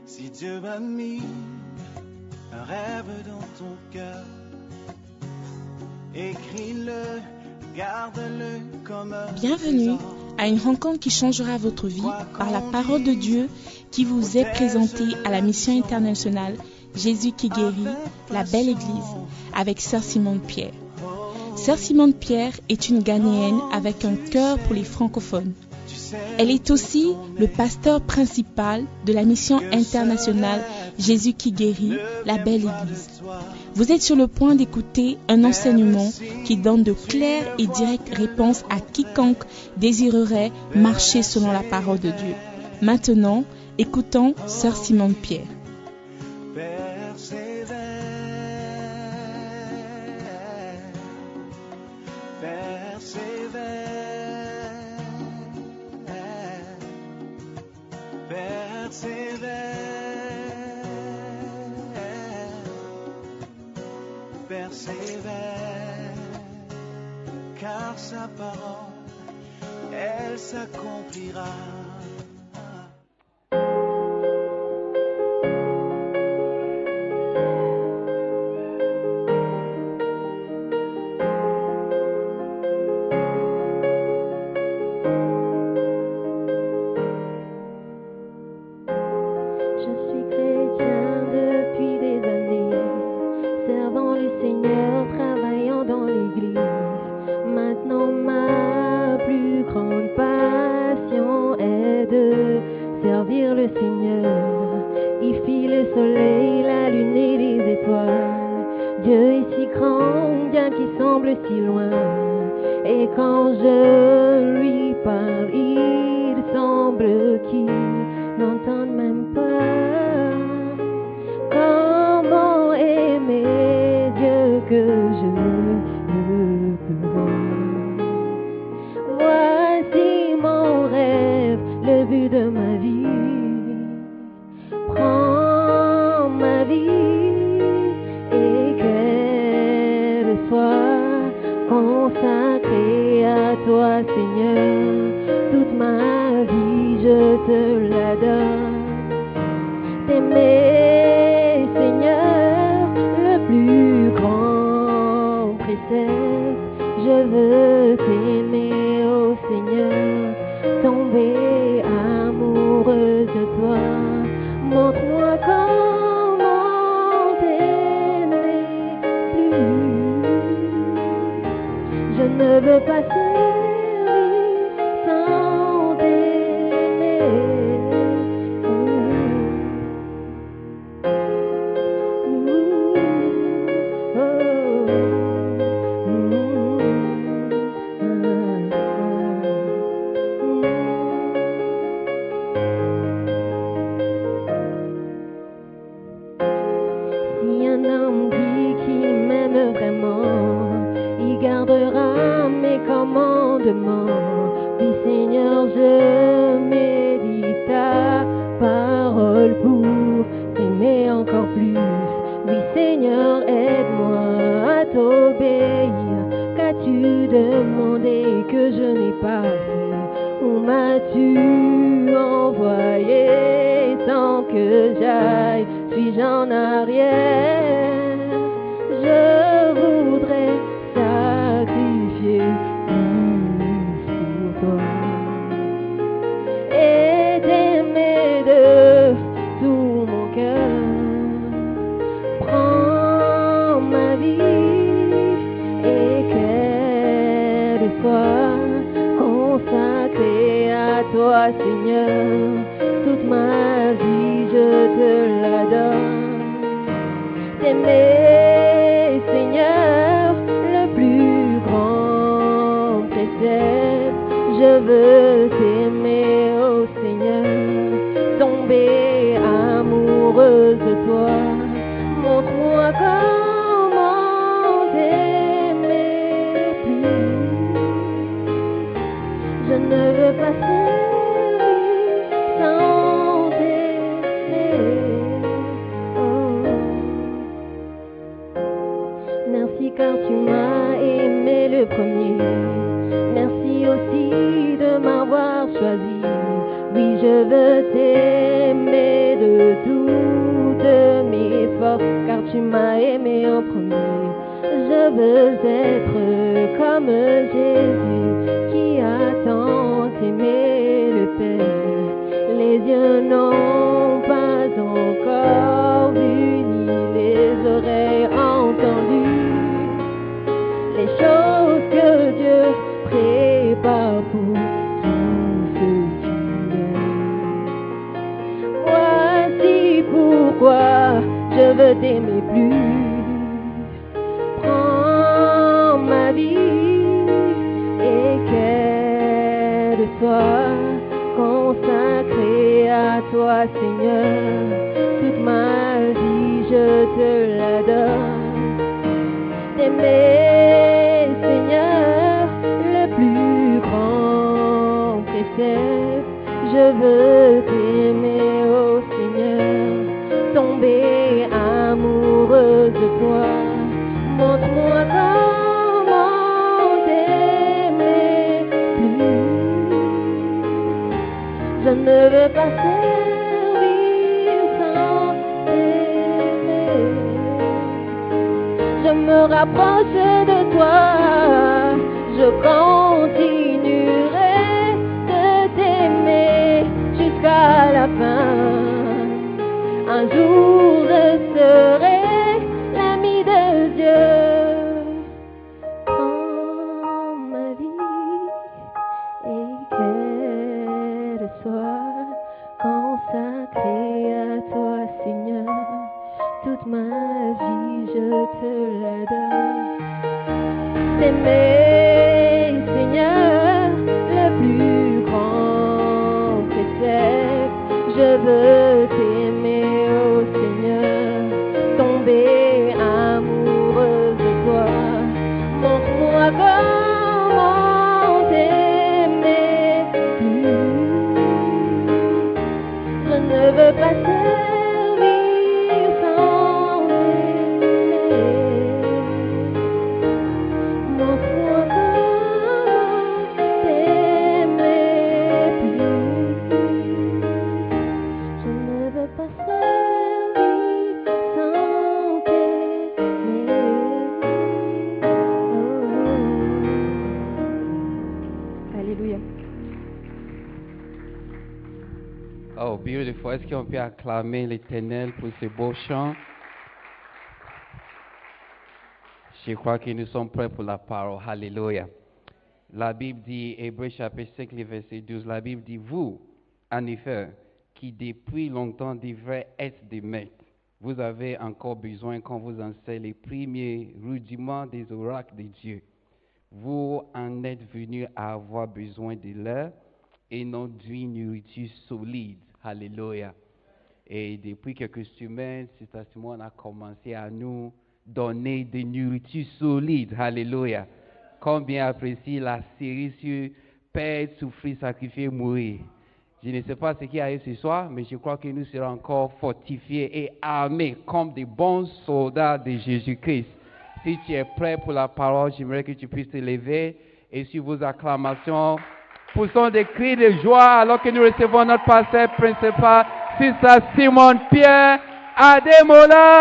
Si Dieu a mis un rêve dans ton cœur, écris-le, garde-le comme un Bienvenue trésor. à une rencontre qui changera votre vie par la parole de Dieu qui vous est présentée à la mission internationale Jésus qui guérit, la belle église, avec Sœur Simone Pierre. Sœur Simone Pierre est une Ghanéenne avec un cœur pour les francophones. Elle est aussi le pasteur principal de la mission internationale Jésus qui guérit, la belle église. Vous êtes sur le point d'écouter un enseignement qui donne de claires et directes réponses à quiconque désirerait marcher selon la parole de Dieu. Maintenant, écoutons Sœur Simone Pierre. Persévère, car sa parole, elle s'accomplira. Merci car tu m'as aimé le premier. Merci aussi de m'avoir en premier. Je veux être comme Jésus qui a tant aimé le Père. Les yeux n'ont pas encore vu, ni les oreilles entendu les choses que Dieu prépare pour tous ceux qui l'aiment. Voici pourquoi je veux t'aimer plus. Prends ma vie et qu'elle soit consacrée à toi, Seigneur. Toute ma vie, je te la donne. T'aimer, Seigneur, le plus grand précepte. Je veux t'aimer, oh Seigneur, tomber amoureuse de toi. Montre-moi comment t'aimer plus. Je ne veux pas servir sans t'aimer. Je me rapproche de toi, je continuerai de t'aimer jusqu'à la fin. Un jour je serai l'ami de Dieu. Prends ma vie et qu'elle soit consacrée à toi, Seigneur. Toute ma vie, je te la donne. T'aimer, Seigneur, le plus grand précepte. Je veux t'aimer, oh Seigneur, tomber amoureuse de toi. Montre-moi comment t'aimer plus. Je ne veux pas servir sans t'aimer. Montre-moi comment t'aimer plus. Je ne veux pas servir sans t'aimer. Alléluia. Oh, beautiful. Est-ce qu'on peut acclamer l'Éternel pour ce beau chant? Je crois que nous sommes prêts pour la parole. Alléluia. La Bible dit, Hébreux chapitre 5, verset 12, la Bible dit, vous, en effet, qui depuis longtemps devrez être des maîtres, vous avez encore besoin qu'on vous enseigne les premiers rudiments des oracles de Dieu. Vous en êtes venus à avoir besoin de l'air et non d'une nourriture solide. Alléluia. Et depuis quelques semaines, Sister Simone a commencé à nous donner des nourritures solides. Alléluia. Combien apprécie la série sur Père, souffrir, sacrifier, mourir. Je ne sais pas ce qui arrive ce soir, mais je crois que nous serons encore fortifiés et armés comme des bons soldats de Jésus-Christ. Si tu es prêt pour la parole, j'aimerais que tu puisses te lever et sur vos acclamations, poussons des cris de joie alors que nous recevons notre pasteur principal, Sister Simone Pierre Ademola.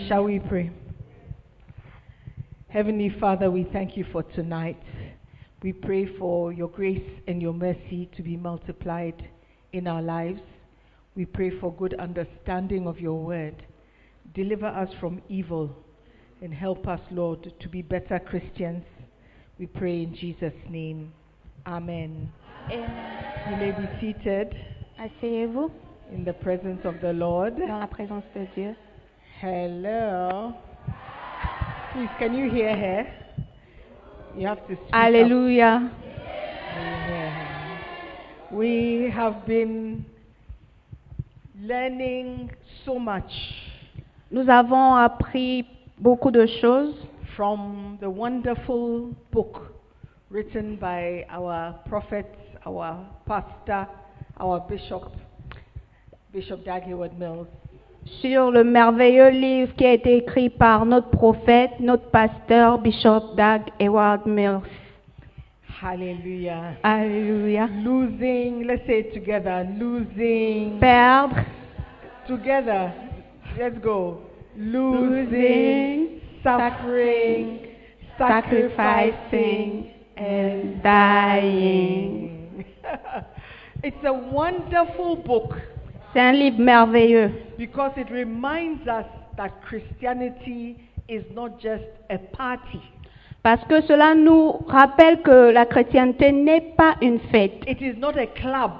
Shall we pray? Heavenly Father, we thank you for tonight. We pray for your grace and your mercy to be multiplied in our lives. We pray for good understanding of your word. Deliver us from evil and help us, Lord, to be better Christians. We pray in Jesus' name. Amen. You may be seated Asseyez-vous in the presence of the Lord. dans la présence de Dieu. Hello. Please, can you hear her? You have to speak up. Alléluia. Amen. We have been learning so much Nous avons appris beaucoup de choses from the wonderful book written by our prophet, our pastor, our bishop, Bishop Dag Heward Mills. sur le merveilleux livre qui a été écrit par notre prophète, notre pasteur, Bishop Dag Heward Mills. Hallelujah. Alléluia. Losing, let's say it together. Losing. Perdre, Together. Let's go. losing, Suffering. sacrificing, and dying. It's a wonderful book C'est un livre merveilleux because it reminds us that Christianity is not just a party. parce que cela nous rappelle que la chrétienté n'est pas une fête, It is not a club.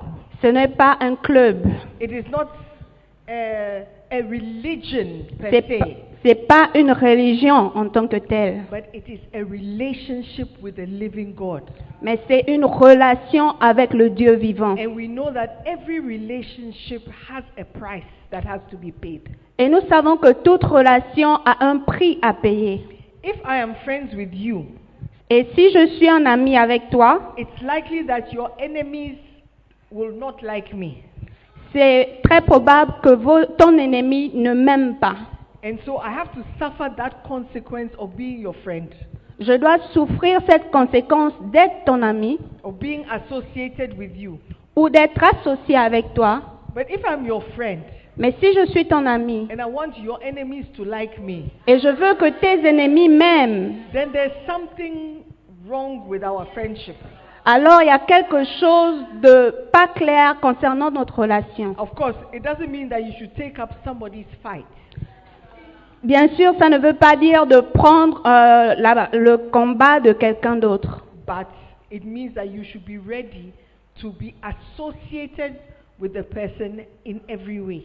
ce n'est pas un club, It is not a religion per c'est se, c'est pas une religion en tant que telle, but it is a relationship with the living God. mais c'est une relation avec le Dieu vivant. And we know that every relationship has a price that has to be paid. Et nous savons que toute relation a un prix à payer. If I am friends with you, Et si je suis un ami avec toi, it's likely that your enemies will not like me. c'est très probable que ton ennemi ne m'aime pas. And so I have to suffer that consequence of being your friend, Je dois souffrir cette conséquence d'être ton ami of being associated with you. ou d'être associé avec toi. But if I'm your friend Mais si je suis ton ami and I want your enemies to like me, et je veux que tes ennemis m'aiment, then there's something wrong with our friendship. alors il y a quelque chose de pas clair concernant notre relation. Of course, it doesn't mean that you should take up somebody's fight. Bien sûr, ça ne veut pas dire de prendre le combat de quelqu'un d'autre. But it means that you should be ready to be associated with the person in every way.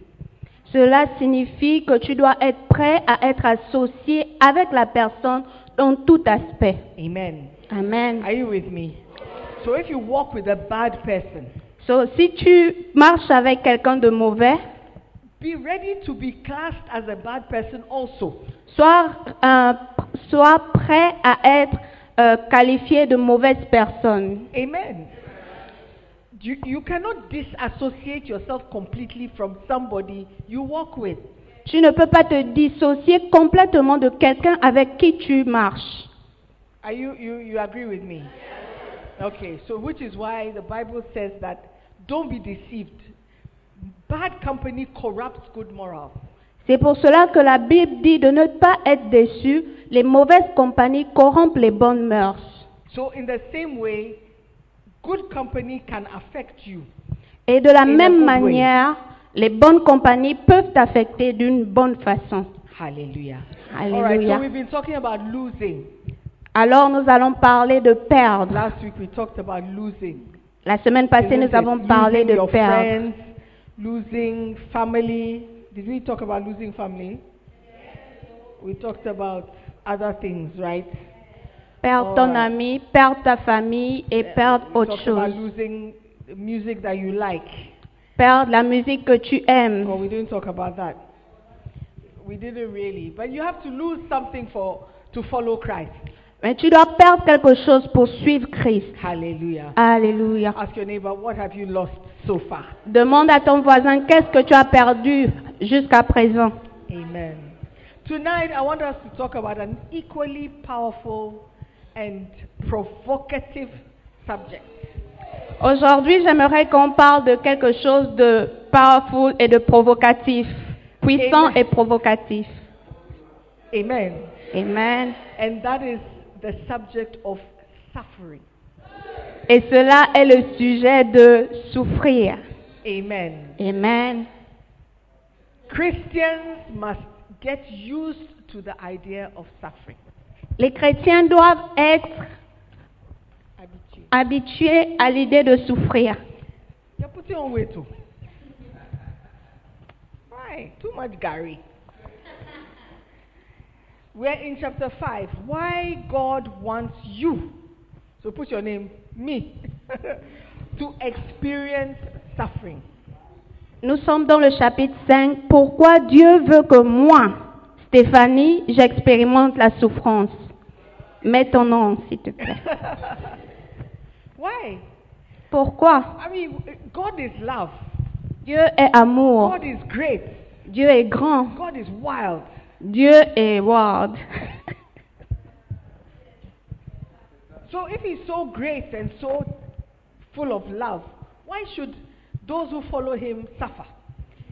Cela signifie que tu dois être prêt à être associé avec la personne dans tout aspect. Amen. Amen. Are you with me? So if you walk with a bad person, So, si tu marches avec quelqu'un de mauvais, be ready to be classed as a bad person also. sois prêt à être qualifié de mauvaise personne. Amen. You cannot disassociate yourself completely from somebody you walk with. Tu ne peux pas te dissocier complètement de quelqu'un avec qui tu marches. Are you agree with me? Okay, so which is why the Bible says that don't be deceived. Bad company corrupts good morals. C'est pour cela que la Bible dit de ne pas être déçu. Les mauvaises compagnies corrompent les bonnes mœurs. So in the same way, good company can affect you. Et de la In a même good manière, les bonnes compagnies peuvent t'affecter d'une bonne façon. Hallelujah. All right, Alléluia. so we've been talking about losing. Alors nous allons parler de perdre. Last week we talked about losing. La semaine passée, Isn't nous it? avons parlé Losing de your perdre. friends, losing family. Did we talk about losing family? We talked about other things, right? Perdre ton Alright. ami, perdre ta famille et perdre We autre talked about chose. losing the music that you like. Perdre la musique que tu aimes. Oh, we didn't talk about that. We didn't really. But you have to lose something to follow Christ. Mais tu dois perdre quelque chose pour suivre Christ. Hallelujah. Alléluia. Ask your neighbor, what have you lost so far? Demande à ton voisin qu'est-ce que tu as perdu jusqu'à présent. Amen. Tonight, I want us to talk about an equally powerful and provocative subject. Aujourd'hui, j'aimerais qu'on parle de quelque chose de powerful et de provocatif, puissant Amen. et provocatif. Amen. Amen. And that is the subject of suffering. Et cela est le sujet de souffrir. Amen. Amen. Christians must get used to the idea of suffering. Les chrétiens doivent être Habitué. habitués à l'idée de souffrir. You're putting on weight too. Why? Too much Gary. We're in chapter 5. Why God wants you, so put your name, me, to experience suffering. Nous sommes dans le chapitre 5. Pourquoi Dieu veut que moi, Stéphanie, j'expérimente la souffrance? Mets ton nom, s'il te plaît. Why? Pourquoi? I mean, God is love. Dieu est amour. God is great. Dieu est grand. God is wild. Dieu est wild. So if he's so great and so full of love, why should those who follow him suffer?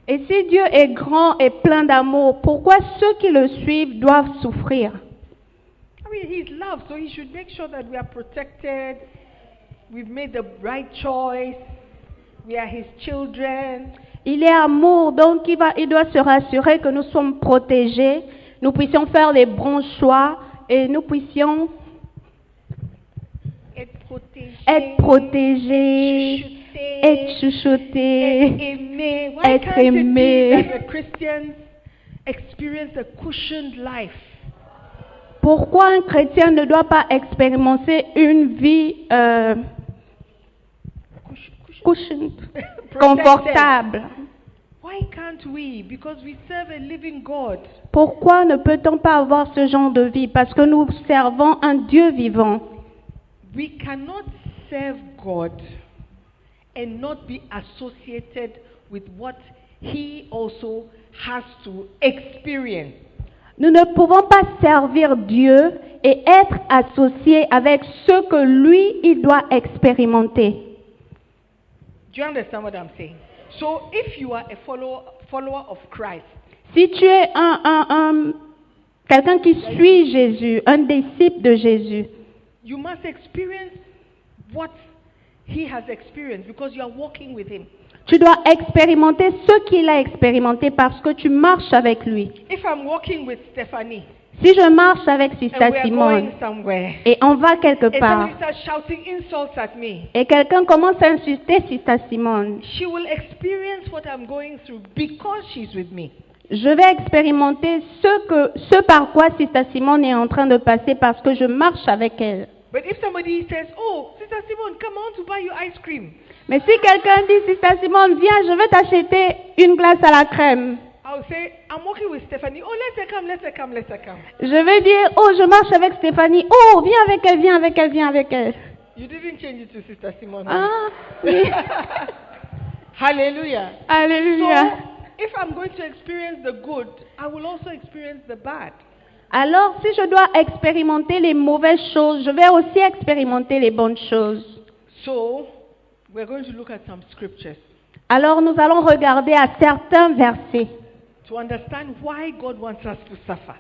Et si Dieu est grand et plein d'amour, pourquoi ceux qui le suivent doivent souffrir? I mean, he's love, so he should make sure that we are protected. We've made the right choice. We are his children. Il est amour, donc il doit se rassurer que nous sommes protégés, nous puissions faire les bons choix et nous puissions être protégés, être chouchoutés, aimé. Why être can't it be aimés. that the Christians experience a cushioned life? Pourquoi un chrétien ne doit pas expérimenter une vie cushioned, confortable? Why can't we? Because we serve a living God. Pourquoi ne peut-on pas avoir ce genre de vie? Parce que nous servons un Dieu vivant. We cannot serve God and not be associated with what he also has to experience. Nous ne pouvons pas servir Dieu et être associés avec ce que lui, il doit expérimenter. Do you understand what I'm saying? So if you are a follower of Christ, Si tu es quelqu'un qui suit Jésus, un disciple de Jésus, you must experience what he has experienced because you are walking with him. tu dois expérimenter ce qu'il a expérimenté parce que tu marches avec lui. If I'm walking with Stephanie Si je marche avec and Sister we are Simone going somewhere et on va quelque and part somebody starts shouting insults at me, et quelqu'un commence à insulter Sister Simone, she will experience what I'm going through because she's with me. je vais expérimenter ce par quoi Sister Simone est en train de passer parce que je marche avec elle. But if somebody says, "Oh, Sister Simone, come on to buy you ice cream," Mais si quelqu'un dit, Sister Simone, viens, je vais t'acheter une glace à la crème, I'll say, "I'm walking with Stephanie. Oh, let her come, let her come, let her come." je vais dire, oh, je marche avec Stéphanie, oh, viens avec elle, viens avec elle, viens avec elle. You didn't change it to Sister Simone. Ah, oui. Hallelujah. Alléluia. So, if I'm going to experience the good, I will also experience the bad. Alors, si je dois expérimenter les mauvaises choses, je vais aussi expérimenter les bonnes choses. So, we're going to look at some scriptures Alors, nous allons regarder à certains versets to understand why God wants us to suffer.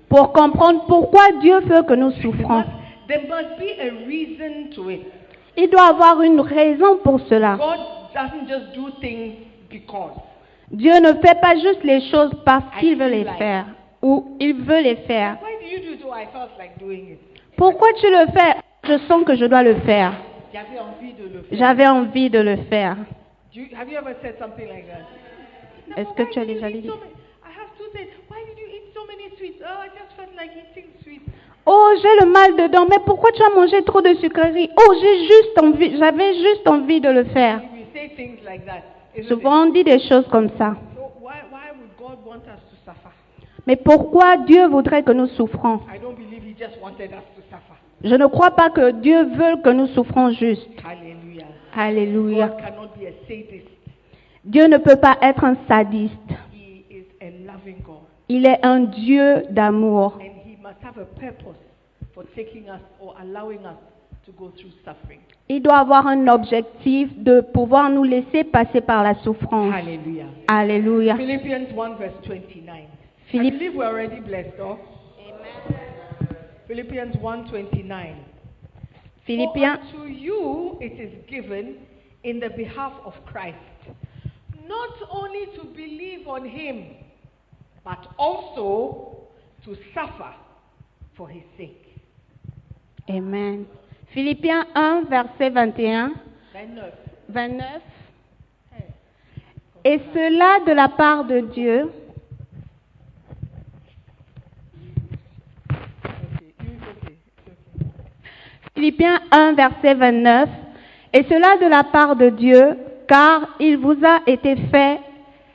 pour comprendre pourquoi Dieu veut que nous souffrons. There must be a reason to it. Il doit avoir une raison pour cela. God doesn't just do things because. Dieu ne fait pas juste les choses parce qu'il veut les faire ou il veut les faire. Why do you do it? Oh, I felt like doing it. Pourquoi tu le fais? Je sens que je dois le faire. J'avais envie de le faire. J'avais envie de le faire. Have you ever said something like that? Est-ce que tu as déjà dit? I have two things. Why did you eat so many sweets? Oh, I just felt like eating sweets. Oh, j'ai le mal dedans, mais pourquoi tu as mangé trop de sucreries? Oh, j'avais juste envie de le faire. We say things like that. Isn't Souvent on dit des choses comme ça. it? So why would God want us to suffer? Mais pourquoi Dieu voudrait que nous souffrons? I don't believe He just wanted us to suffer. Je ne crois pas que Dieu veut que nous souffrons juste. Hallelujah. Alléluia. God cannot be a sadist. Dieu ne peut pas être un sadiste. He is a loving God. Il est un Dieu d'amour. And He must have a purpose for taking us or allowing us to go through suffering. Il doit avoir un objectif de pouvoir nous laisser passer par la souffrance. Hallelujah. Alléluia. Philippians 1 verse 29. I Philippe- believe we're already blessed, oh? Philippians 1:29. Philippiens, For unto you it is given in the behalf of Christ, not only to believe on Him, but also to suffer for His sake. Amen. Philippiens 1, verset 21, 29. Et cela de la part de Dieu, Philippiens 1, verset 29, et cela de la part de Dieu, car il vous a été fait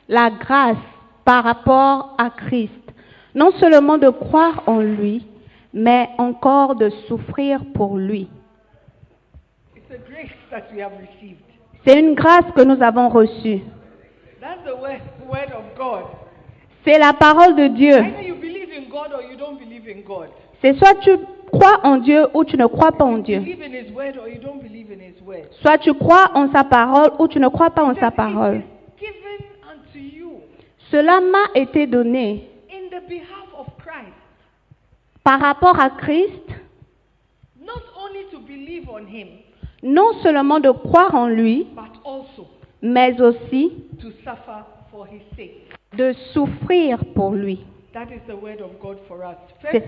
la grâce par rapport à Christ, non seulement de croire en lui, mais encore de souffrir pour lui. It's a grace that we have received. C'est une grâce que nous avons reçue. That's the word of God. C'est la parole de Dieu. Either you believe in God or you don't believe in God. C'est soit tu crois en Dieu ou tu ne crois pas en Dieu. You believe in His word or you don't believe in His word. Soit tu crois en sa parole ou tu ne crois pas en sa parole. It is given unto you Cela m'a été donné in the behalf of Christ, par rapport à Christ, not only to believe on Him, non seulement de croire en lui, but also mais aussi to suffer for His sake. de souffrir pour lui. That is the word of God for us. C'est-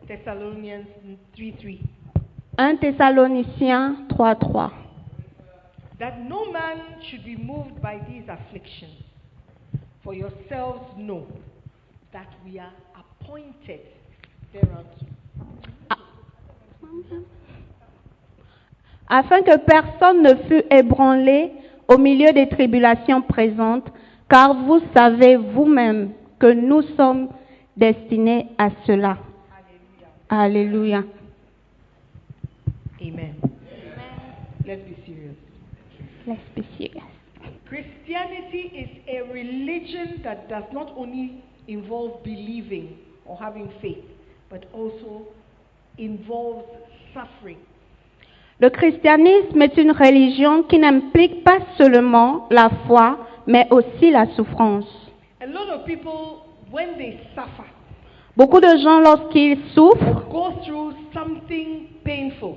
1 Thessalonians 3:3. 1 Thessaloniciens 3:3. That no man should be moved by these afflictions. For yourselves know that we are appointed thereunto. Afin que personne ne fût ébranlé au milieu des tribulations présentes, car vous savez vous-même que nous sommes destinés à cela. Alléluia. Amen. Let's be serious. Let's be serious. Christianity is a religion that does not only involve believing or having faith, but also involves suffering. Le christianisme est une religion qui n'implique pas seulement la foi, mais aussi la souffrance. A lot of people, when they suffer, Beaucoup de gens, lorsqu'ils souffrent go through something painful,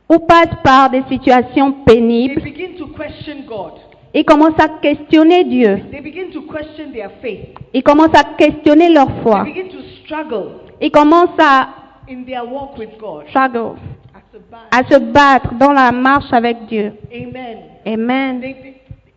ou passent par des situations they pénibles, begin to question God. ils commencent à questionner Dieu. They begin to question their faith. Ils commencent à questionner leur They foi. begin to struggle Ils commencent à in their walk with God. struggle, As a band. à se battre dans la marche avec Dieu. Amen. Amen.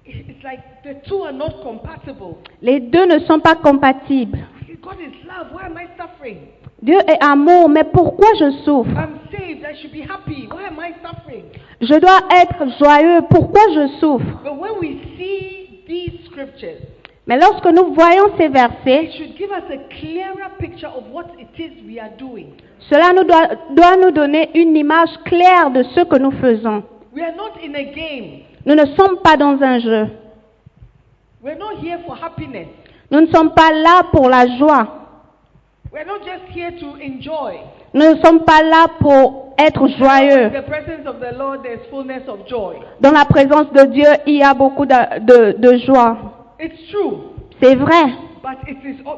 It's like the two are not compatible. Les deux ne sont pas compatibles. God is love. Why am I suffering? Dieu est amour, mais pourquoi je souffre? I'm saved. I should be happy. Why am I suffering? Je dois être joyeux, pourquoi je souffre? But when we see these scriptures, Mais lorsque nous voyons ces it versets, should give us a clearer picture of what it is we are doing. cela doit nous donner une image claire de ce que nous faisons. We are not in a game. Nous ne sommes pas dans un jeu. We're not here for happiness. Nous ne sommes pas là pour la joie. We're not just here to enjoy. Nous ne sommes pas là pour être In joyeux. the presence of the Lord, there's fullness of joy. Dans la présence de Dieu, il y a beaucoup de joie. It's true, C'est vrai, but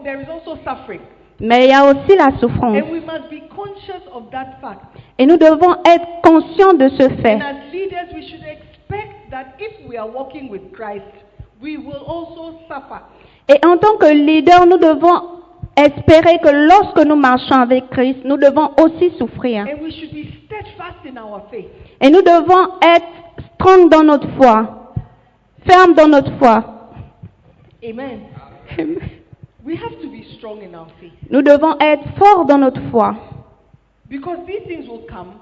there is also suffering. mais il y a aussi la souffrance. And we must be conscious of that fact. Et nous devons être conscients de ce fait. And as leaders, we should expect that if we are walking with Christ, we will also suffer. Et en tant que leader, nous devons espérer que lorsque nous marchons avec Christ, nous devons aussi souffrir. And we should be steadfast in our faith. Et nous devons être strong dans notre foi, fermes dans notre foi. Amen. We have to be strong in our faith. Nous devons être forts dans notre foi. Because these things will come,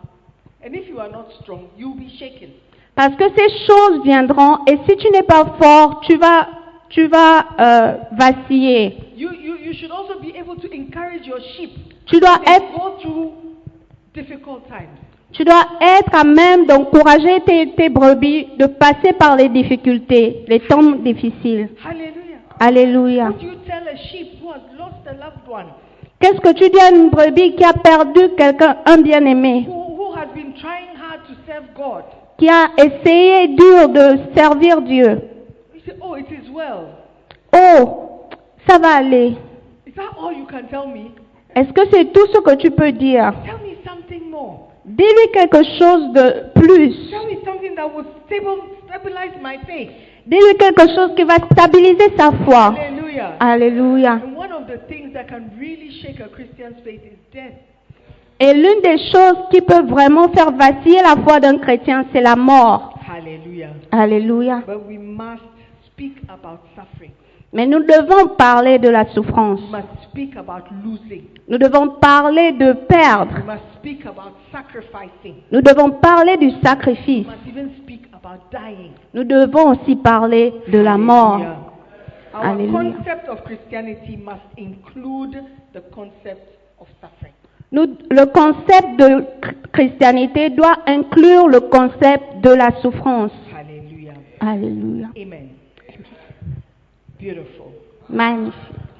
and if you are not strong, you will be shaken. Parce que ces choses viendront, et si tu n'es pas fort, tu vas vaciller. You should also be able to encourage your sheep. Tu dois They être, go through difficult times. tu dois être à même d'encourager tes brebis de passer par les difficultés, les temps difficiles. Hallelujah. Alléluia. What do you tell a sheep who has lost a loved one, Qu'est-ce que tu dis à une brebis qui a perdu quelqu'un, un bien-aimé, who has been trying hard to serve God? qui a essayé dur de servir Dieu? You say, oh, it is well. Oh, ça va aller. Is that all you can tell me? Est-ce que c'est tout ce que tu peux dire? Tell me something more. Dis-lui quelque chose de plus. Tell me something that will stabilize my faith. Dis-lui quelque chose qui va stabiliser sa foi. Hallelujah. Alléluia. And one of the things that can really shake a Christian's faith is death. Et l'une des choses qui peut vraiment faire vaciller la foi d'un chrétien, c'est la mort. Hallelujah. Alléluia. But we must speak about suffering. Mais nous devons parler de la souffrance. We must speak about losing. Nous devons parler de perdre. We must speak about sacrificing. Nous devons parler du sacrifice. We must even speak about dying. Nous devons aussi parler de la mort. Hallelujah. Our Hallelujah. concept of Christianity must include the concept of suffering. Le concept de christianité doit inclure le concept de la souffrance. Hallelujah. Alléluia. Amen. Beautiful. Magnifique.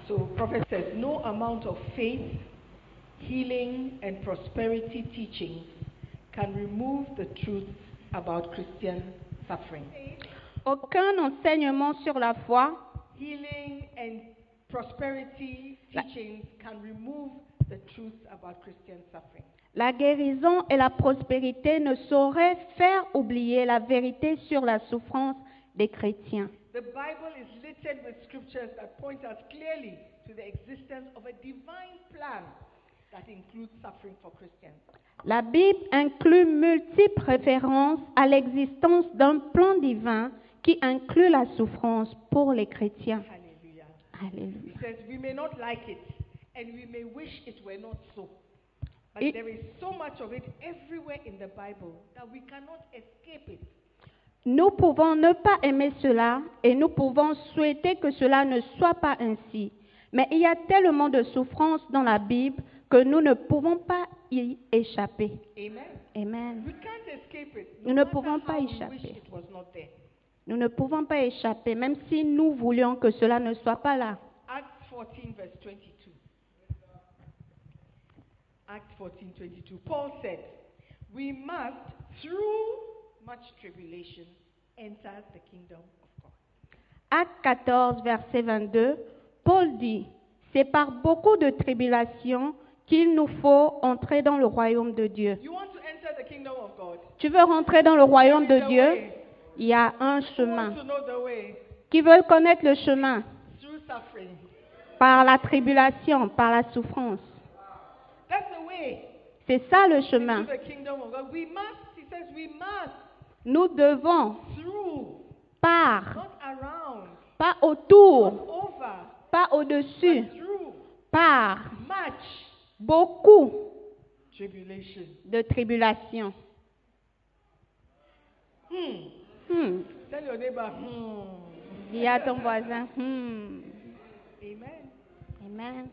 So prophet says, no amount of faith, healing, and prosperity teachings can remove the truth about Christian suffering. Aucun enseignement sur la foi, Healing and prosperity teachings can remove the truth about Christian suffering. la guérison et la prospérité ne sauraient faire oublier la vérité sur la souffrance des chrétiens. The Bible is littered with scriptures that point us clearly to the existence of a divine plan that includes suffering for Christians. La Bible inclut multiples références à l'existence d'un plan divin qui inclut la souffrance pour les chrétiens. Hallelujah. Alléluia. It says we may not like it and we may wish it were not so. But Et- there is so much of it everywhere in the Bible that we cannot escape it. Nous pouvons ne pas aimer cela et nous pouvons souhaiter que cela ne soit pas ainsi. Mais il y a tellement de souffrances dans la Bible que nous ne pouvons pas y échapper. Amen. Amen. We can't escape it. Nous No ne matter pouvons pas how we échapper. wish it was not there. Nous ne pouvons pas échapper, même si nous voulions que cela ne soit pas là. Acts 14 verse 22. Acts 14:22. Paul said, we must, through much tribulation, enter the kingdom of God. Acte 14, verset 22, Paul dit, c'est par beaucoup de tribulations qu'il nous faut entrer dans le royaume de Dieu. You want to enter the kingdom of God? Tu veux rentrer dans le royaume de There is a Dieu? way. Il y a un Who chemin. wants to know the way? Qui veut connaître le chemin? Through suffering. Par la tribulation, par la souffrance. That's the way C'est ça le into chemin. the kingdom of God. We must, he says, we must, Nous devons, through, par, not around, pas not autour, over, pas au-dessus, but through par much beaucoup tribulation. de tribulations. Tell your neighbor, Dis à ton voisin, Amen. Amen.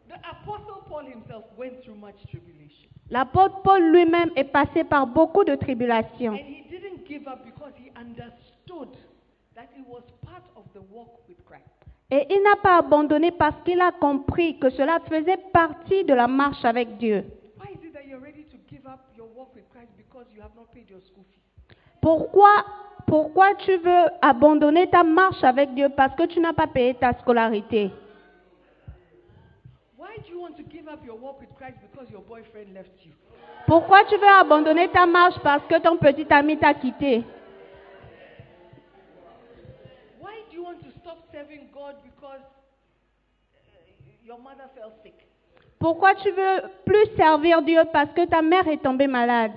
The Apostle Paul himself went through much tribulation. L'apôtre Paul lui-même est passé par beaucoup de tribulations. And he didn't give up because he understood that it was part of the walk with Christ. Et il n'a pas abandonné parce qu'il a compris que cela faisait partie de la marche avec Dieu. Why is it that you're ready to give up your walk with Christ because you have not paid your school fees? Pourquoi tu veux abandonner ta marche avec Dieu parce que tu n'as pas payé ta scolarité? Why do you want to give up your walk with Christ because your boyfriend left you? Pourquoi tu veux abandonner ta marche parce que ton petit ami t'a quitté? Why do you want to stop serving God because your mother fell sick? Pourquoi tu veux plus servir Dieu parce que ta mère est tombée malade?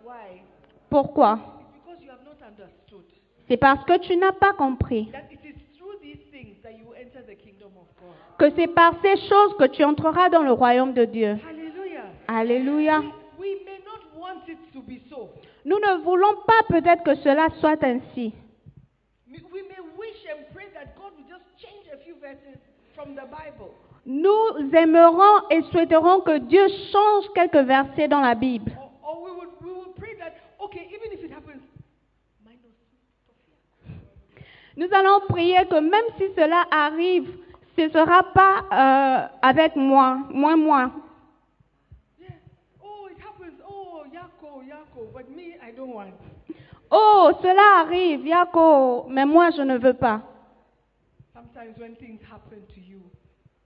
Why? Pourquoi? It's because you have not understood C'est parce que tu n'as pas compris that it is through these things that you enter the kingdom of God. que c'est par ces choses que tu entreras dans le royaume de Dieu. Hallelujah. Alléluia. We may not want it to be so. Nous ne voulons pas peut-être que cela soit ainsi. We may wish and pray that God will just change a few verses from the Bible. Nous aimerons et souhaiterons que Dieu change quelques versets dans la Bible. Or we will pray that, okay, even if it happens, minus Sophia. Nous allons prier que même si cela arrive, ce ne sera pas avec moi, moi. Yeah. Oh, it happens. Oh, Yako. But me, I don't want. Oh, cela arrive, Yako, mais moi je ne veux pas. Sometimes when things happen to you,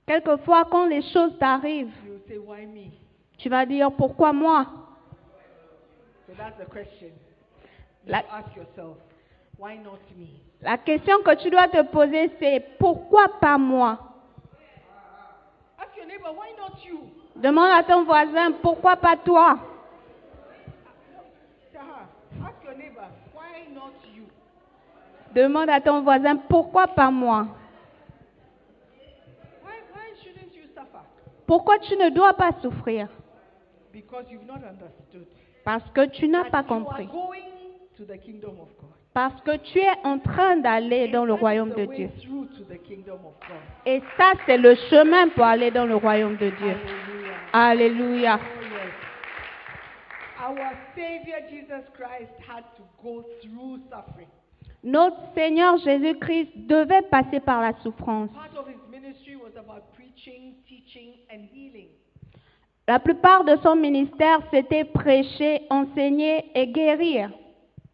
Quelquefois, quand les choses t'arrivent, you say, why me? tu vas dire pourquoi moi? So that's the question. You La- ask yourself, why not me? La question que tu dois te poser, c'est pourquoi pas moi? Ask your neighbor, why not you? Demande à ton voisin pourquoi pas toi? Shaha, ask your neighbor, why not you? Demande à ton voisin pourquoi pas moi? Why shouldn't you suffer? Pourquoi tu ne dois pas souffrir? Because you've not understood. Parce que tu n'as That pas you are compris. going to the kingdom of God. Parce que tu es en train d'aller dans le And that is royaume the de way Dieu. through to the kingdom of God. Et ça, c'est le chemin pour aller dans le royaume de Dieu. Hallelujah. Alléluia. Oh, yes. Our Savior Jesus Christ had to go through suffering. Notre Seigneur Jésus-Christ devait passer par la souffrance. Part of his ministry ministry was about preaching, teaching, and healing. La plupart de son ministère, c'était prêcher, enseigner et guérir.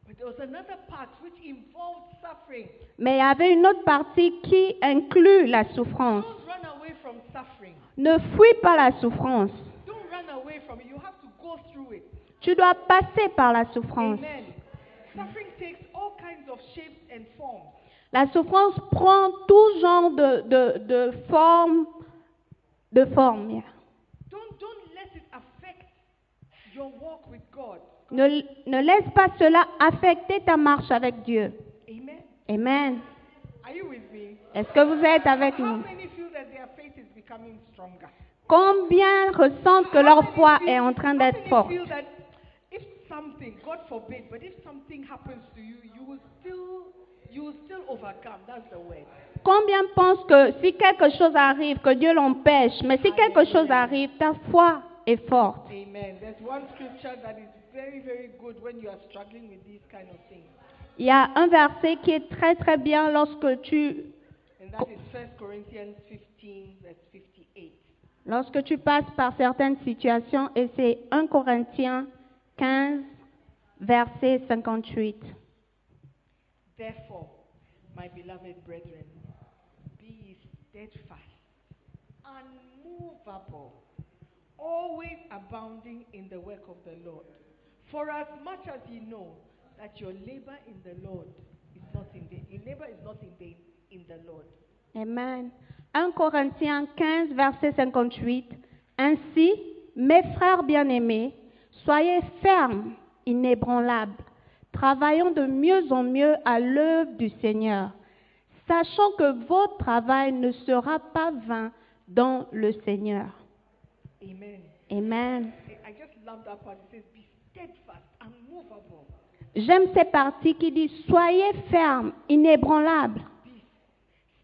But there was another part which involved suffering. Mais il y avait une autre partie qui inclut la souffrance. Don't run away from suffering. Ne fuis pas la souffrance. Don't run away from it. You have to go through it. Tu dois passer par la souffrance. Amen. Suffering takes all kinds of shapes and forms. La souffrance prend tout genre de forme. Yeah. Don't let it affect your walk with God. Ne laisse pas cela affecter ta marche avec Dieu. Amen. Amen. Are you with me? Est-ce que vous êtes avec How nous? many feel that their faith is becoming stronger? Combien ressentent que leur foi est en train d'être How forte? many feel that if something, God forbid, but if something happens to you, you will still overcome. That's the word. Combien pensent que si quelque chose arrive, que Dieu l'empêche, mais si quelque chose arrive, ta foi est forte? Amen. There's one scripture that is very, very good when you are struggling with these kind of things. Il y a un verset qui est très très bien lorsque tu lorsque tu passes par certaines situations, et c'est 1 Corinthiens 15, verset 58. Therefore, my beloved brethren, be ye steadfast, unmovable, always abounding in the work of the Lord. For as much as ye know that your labor in the Lord is not in vain. Your labor is not in vain in the Lord. Amen. 1 Corinthiens 15, verset 58. Ainsi, mes frères bien-aimés, soyez fermes, inébranlables, travaillant de mieux en mieux à l'œuvre du Seigneur, sachant que votre travail ne sera pas vain dans le Seigneur. Amen. Amen. I just love that part. It says, be steadfast, unmovable. J'aime ces parties qui disent soyez fermes, inébranlables.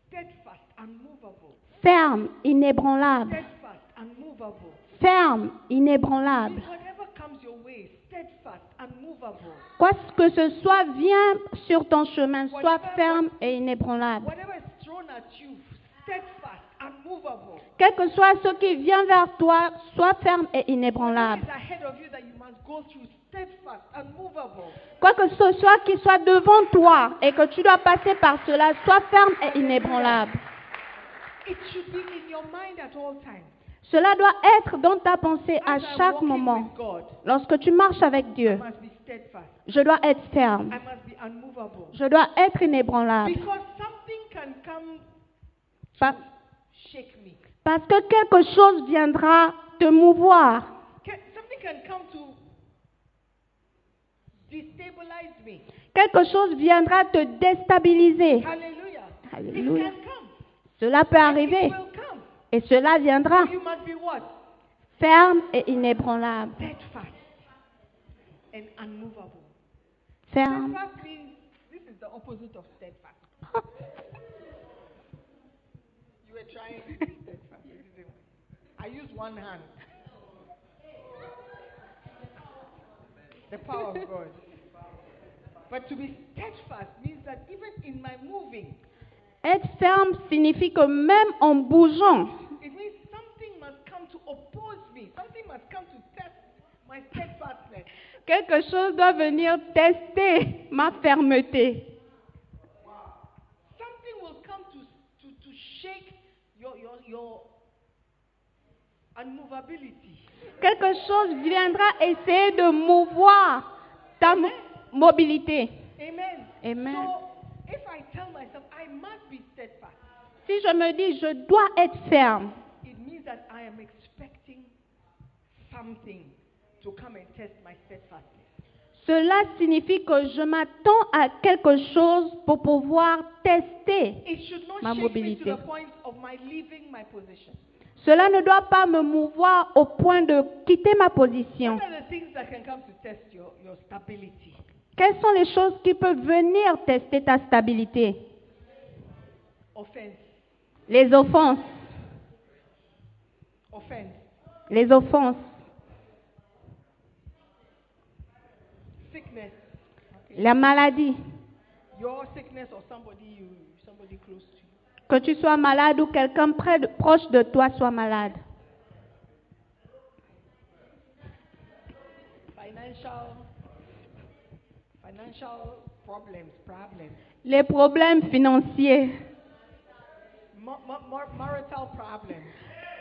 Steadfast, unmovable. Ferme, inébranlable. Steadfast, unmovable. Ferme, inébranlable. Whatever comes your way, steadfast, unmovable. Quoi que ce soit vient sur ton chemin, sois ferme et inébranlable. Whatever is thrown at you, steadfast, unmovable. Quel que soit ce qui vient vers toi, sois ferme et inébranlable. Whatever is ahead of you that you must go through, steadfast, unmovable. Quoi que ce soit qui soit devant toi et que tu dois passer par cela, sois ferme et inébranlable. It should be in your mind at all times. Cela doit être dans ta pensée à As I'm chaque walking moment. with God, Lorsque tu marches avec I Dieu, must be steadfast. je dois être ferme. I must be unmovable. Je dois être inébranlable. Because something can come Pa- shake me. Parce que quelque chose viendra te mouvoir. Something can come to destabilize me. Quelque chose viendra te déstabiliser. Hallelujah. Alléluia. It can come. Cela peut arriver It will come. et cela viendra. You must be what? Ferme et inébranlable. Steadfast and unmovable. Ferme. Steadfast means this is the opposite of steadfast. You were trying to be steadfast. You didn't. I used one hand. The power of God. But to be steadfast means that even in my moving, Être ferme signifie que même en bougeant, it means something must come to oppose me. Something must come to test my steadfastness. quelque chose doit venir tester ma fermeté. Something will come to shake your unmovability. Quelque chose viendra essayer de mouvoir ta mobilité. Amen. Amen. So if I tell myself I must be steadfast, Si je me dis je dois être ferme, it means that I am expecting something to come and test my steadfastness. cela signifie que je m'attends à quelque chose pour pouvoir tester. It should not Ma shake mobilité. me to the point of my leaving my position. Cela ne doit pas me mouvoir au point de quitter ma position. What are the things that can come to test your stability? Quelles sont les choses qui peuvent venir tester ta stabilité? Offense. Les offenses. Offense. Les offenses. Sickness. La maladie. Your sickness or somebody close to you. Que tu sois malade ou quelqu'un proche de toi soit malade. Financial problems. Les problèmes financiers, Marital problems.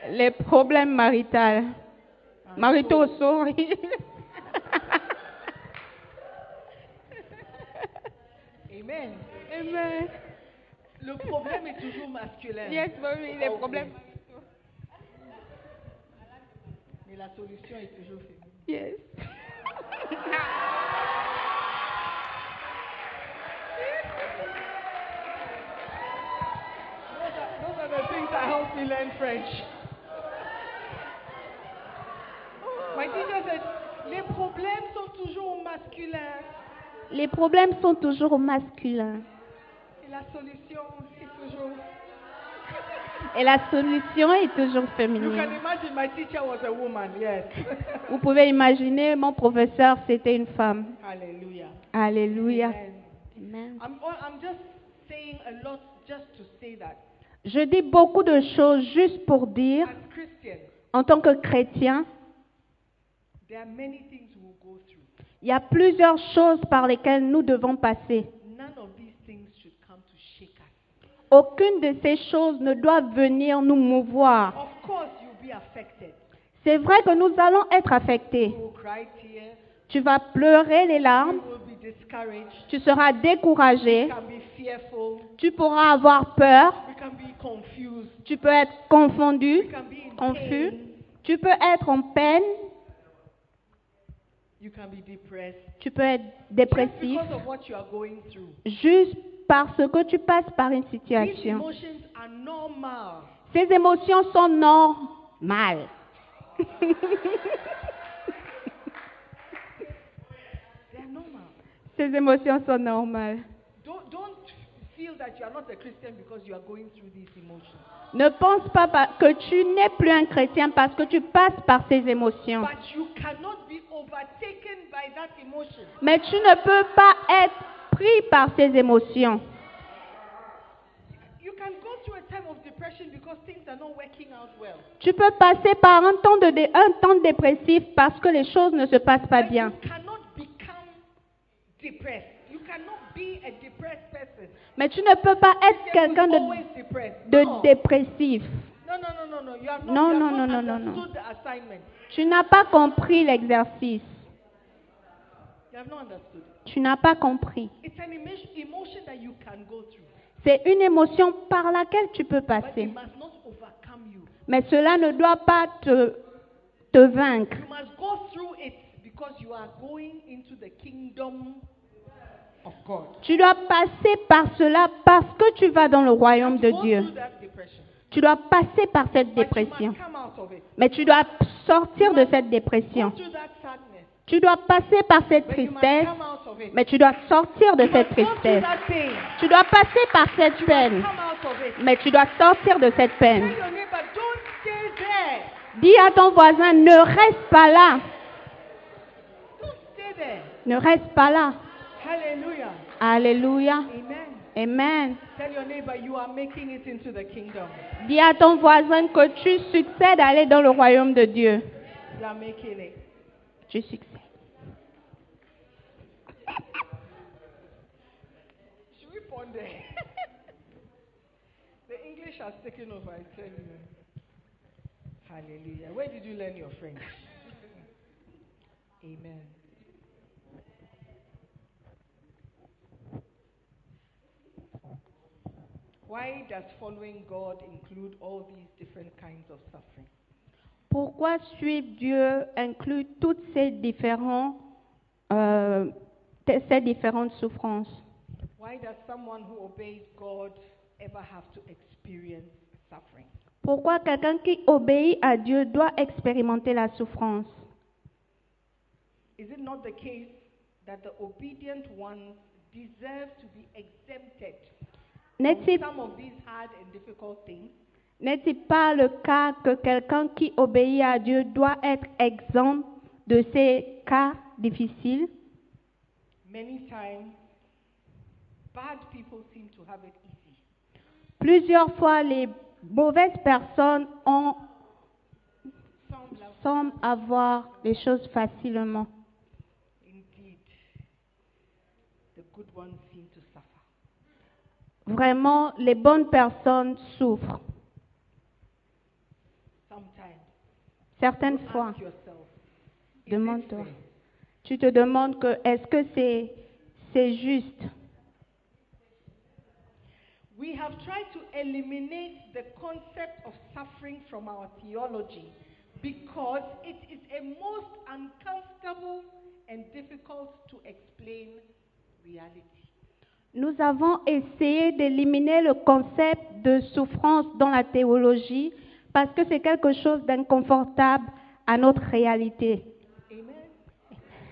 les problèmes maritaux, sorry. Amen. Amen. Le problème est toujours masculin. Yes, mommy, les Ok. problèmes. Mais la solution est toujours féminine. Yes. Those are the things that help me learn French. My teacher said, les problèmes sont toujours masculins Les problèmes sont toujours masculins. et la solution est toujours... Et la solution est toujours You can féminine. imagine my teacher was a woman, yes. Vous pouvez imaginer, mon professeur, c'était une femme. Hallelujah. Alléluia. Amen. Amen. I'm just saying a lot just to say that Je dis beaucoup de choses juste pour dire, as Christians, en tant que chrétien, there are many things we'll go through. il y a plusieurs choses par lesquelles nous devons passer. None of these things should come to shake us. Aucune de ces choses ne doit venir nous mouvoir. Of course, you'll be affected. C'est vrai que nous allons être affectés. You will cry tears. Tu vas pleurer les You larmes, will be discouraged. tu seras découragé, You can be fearful. tu pourras avoir peur, We can be confused. tu peux être confondu, We can be in confus, pain. tu peux être en peine, You can be depressed. tu peux être Just dépressif, because of what you are going through. juste parce que tu passes par une These situation. emotions are normal. Ces émotions sont normales. They are normal. Ces émotions sont normales. Don't feel that you are not a Christian because you are going through these emotions. Ne pense pas que tu n'es plus un chrétien parce que tu passes par ces émotions. But you cannot be overtaken by that emotion. Mais tu ne peux pas être pris par ces émotions. You can go through a time of depression because things are not working out well. Tu peux passer par un temps dépressif parce que les choses ne se passent pas But bien. you cannot become depressed. You cannot be a depressed person. Mais tu ne peux pas être Christian quelqu'un who's always depressed. de No. dépressif. No. You have not, Non, you non, have non, not non, non, understood the assignment. Tu n'as pas compris l'exercice. You have not understood. Tu n'as pas compris. It's an emotion that you can go through. C'est une émotion par laquelle tu peux But passer. it must not overcome you. Mais cela ne doit pas te vaincre. You must go through it because you are going into the kingdom of God. Tu dois passer par cela parce que tu vas dans le royaume de Go Dieu. through that depression. Tu dois passer par cette But you dépression. must come out of it. Mais tu dois sortir de cette Go dépression. through that sadness. Tu dois passer par cette But you must tristesse. come out of it. Mais tu dois sortir de You cette must go through tristesse. that pain. Tu dois passer par cette You peine. must come out of it. Mais tu dois sortir de cette Tell peine. your neighbor, don't stay there. Dis à ton voisin, ne reste pas là. Don't stay there. Ne reste pas là. Hallelujah. Alléluia. Amen. Amen. Tell your neighbor you are making it into the kingdom. Dis à ton voisin que tu succèdes à aller dans le royaume de Dieu. You are making it. Tu succèdes. Should we ponder? The English has taken over, I tell you. Hallelujah. Where did you learn your French? Amen. Why does following God include all these different kinds of suffering? Pourquoi suivre Dieu inclut toutes ces différentes souffrances? Why does someone who obeys God ever have to experience suffering? Pourquoi quelqu'un qui obéit à Dieu doit expérimenter la souffrance? Is it not the case that the obedient ones deserve to be exempted from N'est-il some of these hard and difficult things? n'est-il pas le cas que quelqu'un qui obéit à Dieu doit être exempt de ces cas difficiles? Many times, bad people seem to have it easy. Plusieurs fois, les mauvaises personnes semblent avoir les choses facilement. Indeed, the good ones seem to suffer. Vraiment, les bonnes personnes souffrent. Sometimes, Certaines you fois, ask yourself, is it demande-toi. fair? Tu te demandes que est-ce que c'est juste? We have tried to eliminate the concept of suffering from our theology because it is a most uncomfortable and difficult to explain reality. Nous avons essayé d'éliminer le concept de souffrance dans la théologie parce que c'est quelque chose d'inconfortable à notre réalité. Amen.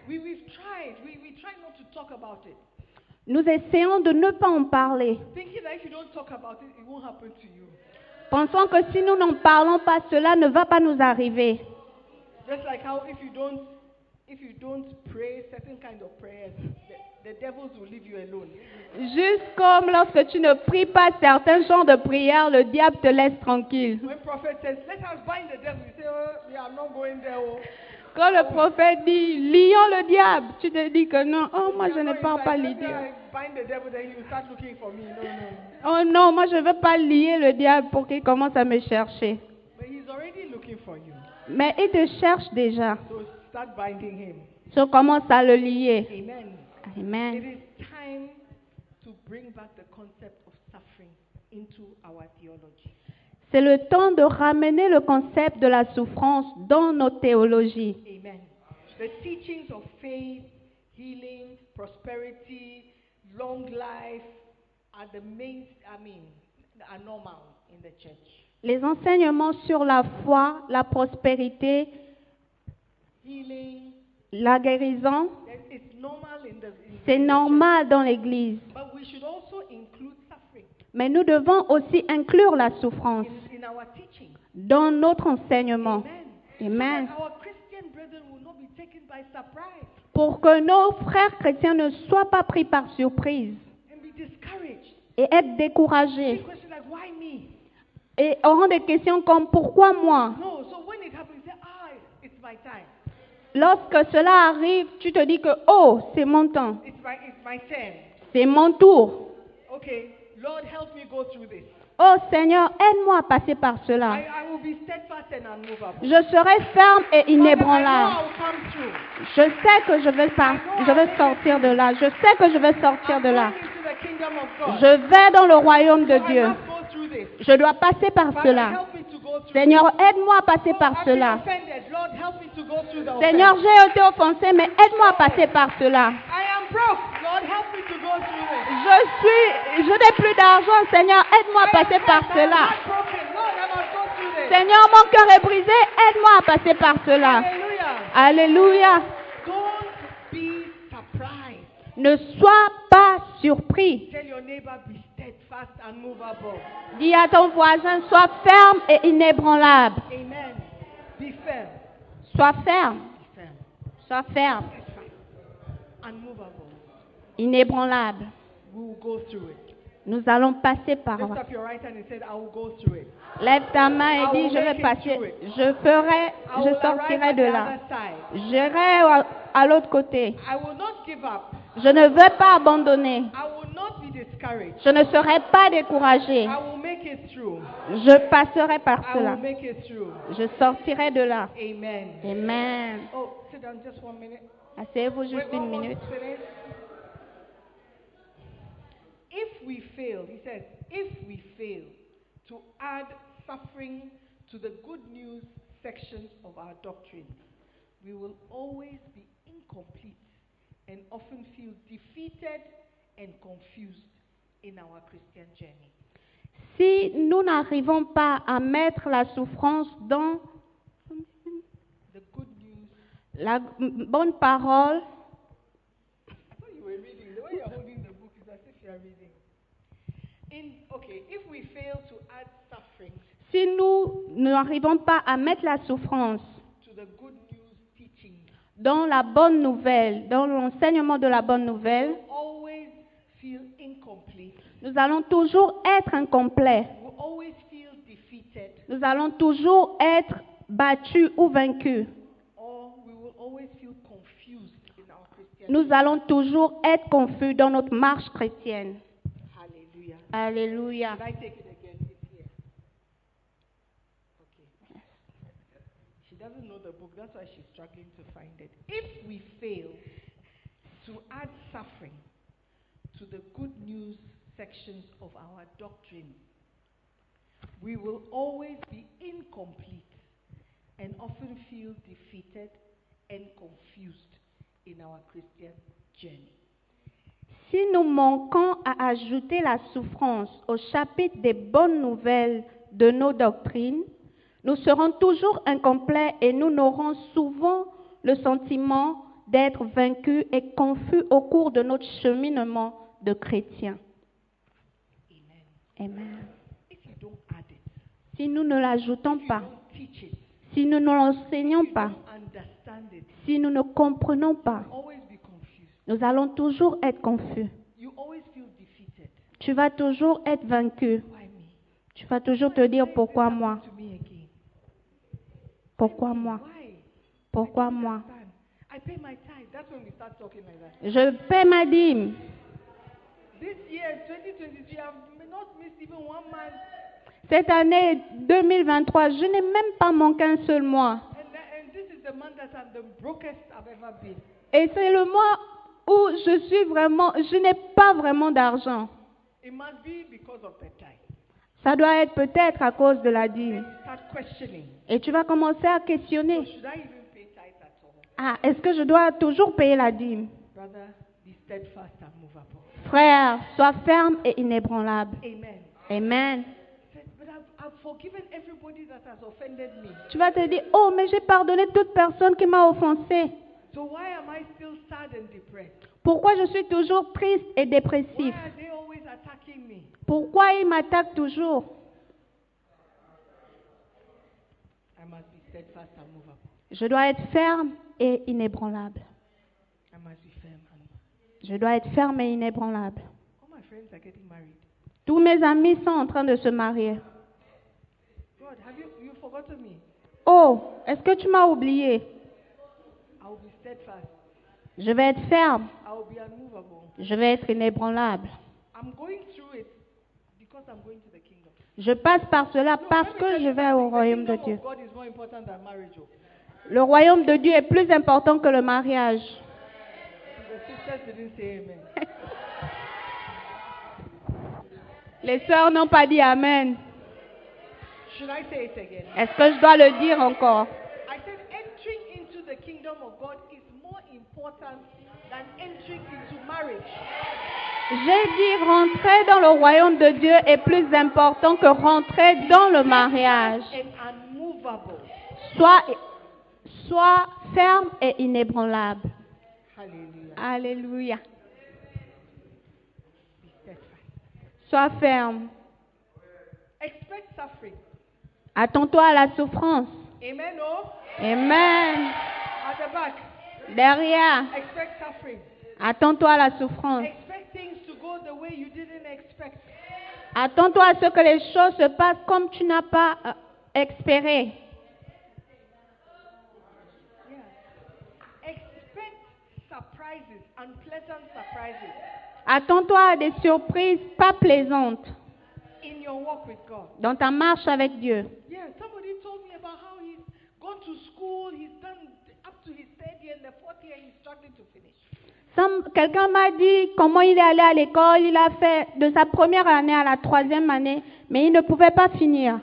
We've tried. We try not to talk about it. Nous essayons de ne pas en parler. Thinking that if you don't talk about it, it won't happen to you. Pensons que si nous n'en parlons pas, cela ne va pas nous arriver. Just like how if you don't pray certain kind of prayers, the devils will leave you alone. Juste comme lorsque tu ne pries pas certains genres de prières, le diable te laisse tranquille. When prophet says, "Let us bind the devil," you say, "Oh, we are not going there." Oh. Quand le prophète dit, lions le diable, tu te dis que non, oh moi je ne pars pas lier. Bind the devil, then you start looking for me. No. Oh non, moi je ne veux pas lier le diable pour qu'il commence à me chercher. But he's already looking for you. Mais il te cherche déjà. So start binding him. Je commence à le lier. Amen. It Amen. is time to bring back the concept of suffering into our theology. C'est le temps de ramener le concept de la souffrance dans nos théologies. Amen. The teachings of faith, healing, prosperity, long life are are normal in the church. Les enseignements sur la foi, la prospérité, Healing, la guérison, it's normal c'est normal dans l'Église. but we should also include suffering Mais nous devons aussi inclure la souffrance in our teaching. dans notre enseignement. Amen. Amen. So that our Christian brethren will not be taken by surprise Pour que nos frères chrétiens ne soient pas pris par surprise and be discouraged. et être découragés. Big question like, why me? Et auront des questions comme pourquoi moi? No, so when it happens, you say, it's my time. Lorsque cela arrive, tu te dis que oh, c'est mon temps, It's my turn. c'est mon tour. Okay, Lord, help me go through this. Oh Seigneur, aide-moi à passer par cela. I will be steadfast and unmovable. Je serai ferme et Father, I inébranlable. know I'll come through. Je sais que je vais sortir de là. Je sais que je vais sortir de là. I'm going into the kingdom of God. Je vais dans le royaume de So I Dieu. must go through this. Je dois passer par Father, cela. help me to go through Seigneur, aide-moi à passer this. par I've been cela. offended. Lord, help me to go through the Seigneur, offense. j'ai été offensé, mais aide-moi à passer par cela. I am broke. Lord, help me to go through this. Je n'ai plus d'argent, Seigneur, aide-moi à passer par I am cela. heartbroken. Lord, I must go through this. Seigneur, mon cœur est brisé, aide-moi à passer par cela. Hallelujah. Alléluia. Don't be surprised. Ne sois pas surpris. Tell your neighbor, be steadfast and movable. Dis à ton voisin, sois ferme et inébranlable. Amen. Be firm. Sois ferme, Be firm. sois ferme, Unmovable. inébranlable. We will go through it. Nous allons passer par Lift là. up your right hand and say, I will go through it. Lève ta main et dis, je vais passer. Je sortirai de là. Other side. J'irai à l'autre côté. I will not give up. Je ne veux pas abandonner. I will not be discouraged. Je ne serai pas découragé. I will make it through. Je passerai par I cela. will make it through. Je sortirai de là. Amen. Amen. Oh, sit down just 1 minute. Asseyez-vous juste une God wants minute. to finish. If we fail, he says, if we fail to add suffering to the good news sections of our doctrine, we will always be incomplete and often feel defeated and confused in our Christian journey. Si nous n'arrivons pas à mettre la souffrance dans The good news. la bonne parole, I thought you were reading. The way you're holding the book is as if you're reading. If we fail to add suffering si nous n'arrivons pas à mettre la souffrance to the good news teaching, dans la bonne nouvelle, dans l'enseignement de la bonne nouvelle, always feel incomplete Nous allons toujours être incomplets. We'll always feel defeated, Nous allons toujours être battus ou vaincus. or we will always feel confused in our Christian Nous allons toujours être confus dans notre marche chrétienne. Hallelujah. Alléluia. Should I take it again? It's here. Okay. She doesn't know the book, that's why she's struggling to find it. If we fail to add suffering to the good news sections of our doctrine, we will always be incomplete and often feel defeated and confused in our Christian journey. Si nous manquons à ajouter la souffrance au chapitre des bonnes nouvelles de nos doctrines, nous serons toujours incomplets et nous n'aurons souvent le sentiment d'être vaincus et confus au cours de notre cheminement de chrétien. Amen. Amen. If you don't add it, Si nous ne l'ajoutons if you pas, don't teach it, si nous ne l'enseignons if you pas, don't understand it, si nous ne comprenons pas, always be confused. nous allons toujours être confus. You always feel defeated. Tu vas toujours être vaincu. Why me? Tu vas toujours te dire pourquoi moi, To me again. pourquoi moi, Why? pourquoi moi. Understand? I pay my tithe. That's when we start talking like that. Je paie ma dîme. This year, 2023, I've not missed even 1 month. Cette année 2023, je n'ai même pas manqué un seul mois. And this is the month that I'm the brokest I've ever been. Et c'est le mois où je n'ai pas vraiment d'argent. It must be because of the tithe. Ça doit être peut-être à cause de la dîme. You start questioning. Et tu vas commencer à So questionner. should I even pay tithe at all? Ah, est-ce que je dois toujours payer la dîme? Brother, be steadfast and movable. Frère, sois ferme et inébranlable. Amen. Amen. Said, but I've forgiven everybody that has offended me. Tu vas te dire, oh, mais j'ai pardonné toute personne qui m'a offensé. So why am I still sad and depressed? Pourquoi je suis toujours triste et Why dépressif? are they always attacking me? Pourquoi ils m'attaquent toujours? I must be steadfast and movable. Je dois être ferme et inébranlable. I must be firm and movable. Je dois être ferme et inébranlable. All my friends are getting married. Tous mes amis sont en train de se marier. God, have you forgotten me? Oh, est-ce que tu m'as oublié? I will be steadfast. Je vais être ferme. I will be unmovable. Je vais être inébranlable. I'm going through it because I'm going to the kingdom. Je passe par cela No, parce let me que tell je you vais au something. The royaume de kingdom Dieu. of God is more important than marriage. Oh. Le royaume de Dieu est plus important que le mariage. The sisters didn't say amen. Les sœurs n'ont pas dit Amen. Should I say it again? Est-ce que je dois le dire encore? I said entering into the kingdom of God is more important than entering into marriage. J'ai dit rentrer dans le royaume de Dieu est plus important que rentrer dans le mariage. And unmovable. Sois ferme et inébranlable. Hallelujah. Alléluia. Be steadfast. Sois ferme. Expect suffering. Attends-toi à la souffrance. Amen. Oh, Amen. at the back. Derrière, Expect suffering. attends-toi à la souffrance. Expect things to go the way you didn't expect. Attends-toi à ce que les choses se passent comme tu n'as pas espéré. Yeah. Expect surprises, unpleasant surprises Attends-toi à des surprises pas plaisantes in your walk with God. dans ta marche avec Dieu. Yeah, somebody told me about how he's gone to school, he's done up to his third year, and the fourth year he's struggling to finish. Quelqu'un m'a dit comment il est allé à l'école. Il a fait de sa première année à la troisième année, mais il ne pouvait pas finir.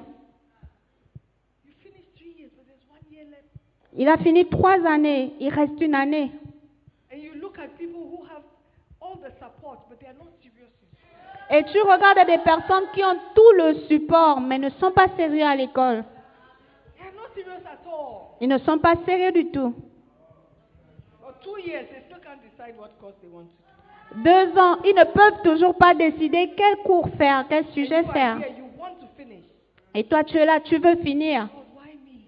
You finished 3 years, but there's 1 year left. Il a fini 3 années. Il reste 1 année. And you look at people who have all the support, but they are not serious. Et tu regardes des personnes qui ont tout le support, mais ne sont pas sérieux à l'école. They are not serious at all. Ils ne sont pas sérieux du tout. For 2 years, they still can't decide what course they want to do. 2 ans, ils ne peuvent toujours pas décider quel cours faire, quel sujet You are faire. here, you want to finish. Et toi, tu es là, tu veux finir. God, why me?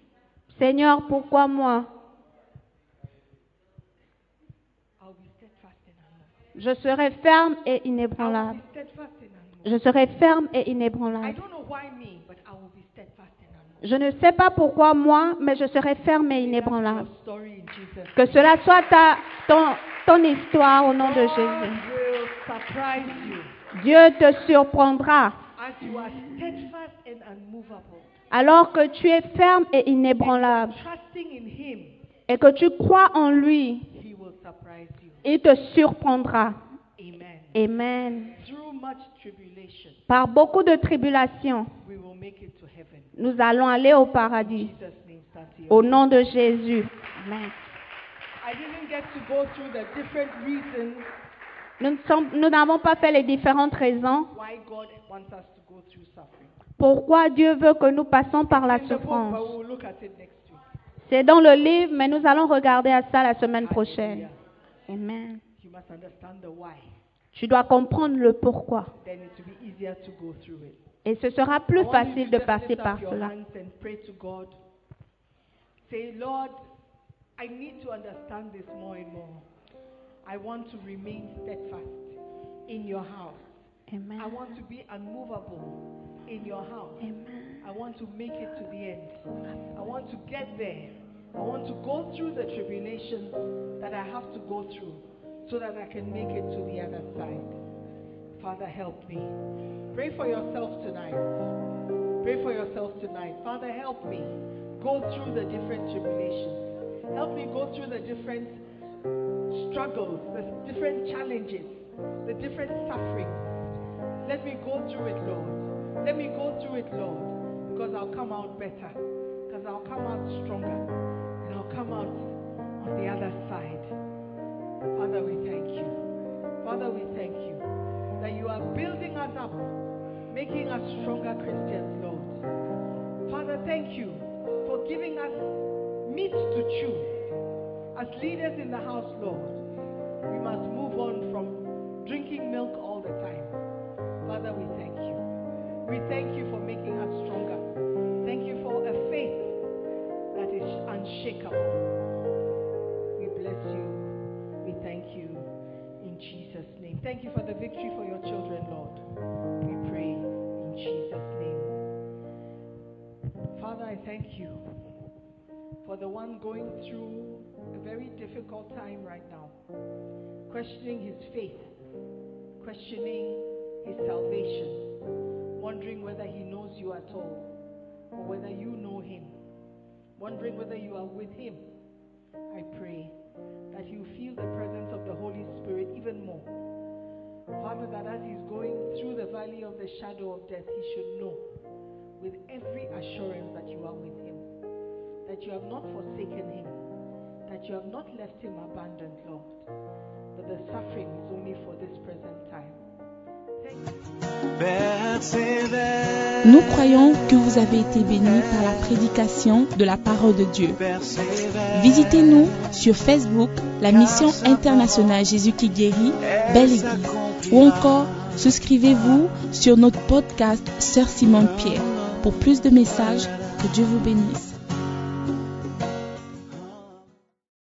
Seigneur, pourquoi moi? I'll be steadfast and unmovable. Je serai ferme et I'll inébranlable. be steadfast and unmovable. Je serai ferme et I inébranlable. don't know why me, but I will be steadfast and unmovable. Je ne sais pas pourquoi moi, mais je serai ferme et That's inébranlable. your story in Jesus' Que cela soit ton histoire au nom de God Jésus. will surprise you Dieu te surprendra as you are steadfast and unmovable. alors que tu es ferme et inébranlable Trusting in Him, et que tu crois en lui. He will surprise you. Il te surprendra. Amen. Amen. Through much tribulation, Par beaucoup de tribulations, we will make it to heaven. nous allons aller au In paradis. Jesus' name, stand to your Au feet. nom de Jésus. Amen. I didn't get to go through the different reasons Nous n'avons pas fait les différentes raisons why God wants us to go through suffering. pourquoi Dieu veut que nous passions par la In the book, souffrance. but we'll look at it next week. C'est dans le livre, mais nous allons regarder à ça la semaine prochaine. Amen. You must understand the why. Tu dois comprendre le pourquoi. Then it will be easier to go through it. Et ce sera I plus want you facile to de just passer lift par up your cela. hands and pray to God. Say, Lord, I need to understand this more and more. I want to remain steadfast in your house. Amen. I want to be unmovable in your house. Amen. I want to make it to the end. I want to get there. I want to go through the tribulations that I have to go through so that I can make it to the other side. Father, help me. Pray for yourself tonight. Pray for yourself tonight. Father, help me go through the different tribulations. Help me go through the different struggles, the different challenges, the different sufferings. Let me go through it, Lord. Let me go through it, Lord, because I'll come out better, because I'll come out stronger, and I'll come out on the other side. Father, we thank you. Father, we thank you that you are building us up, making us stronger Christians, Lord. Father, thank you for giving us meat to chew. As leaders in the house, Lord, we must move on from drinking milk all the time. Father, we thank you. We thank you for making us stronger. Thank you for a faith that is unshakable. We bless you. We thank you in Jesus' name. Thank you for the victory for your children, Lord. We pray in Jesus' name. Father, I thank you for the one going through a very difficult time right now, questioning his faith, questioning his salvation, wondering whether he knows you at all, or whether you know him, wondering whether you are with him. I pray that you feel the presence of the Holy Spirit even more. Father, that as he's going through the valley of the shadow of death, he should know with every assurance that you are with him, that you have not forsaken him, that you have not left him abandoned, Lord, but the suffering is only for this present time. Nous croyons que vous avez été bénis par la prédication de la parole de Dieu. Visitez-nous sur Facebook, la mission internationale Jésus qui guérit, Belle Église, ou encore souscrivez-vous sur notre podcast Sœur Simone Pierre. Pour plus de messages, que Dieu vous bénisse.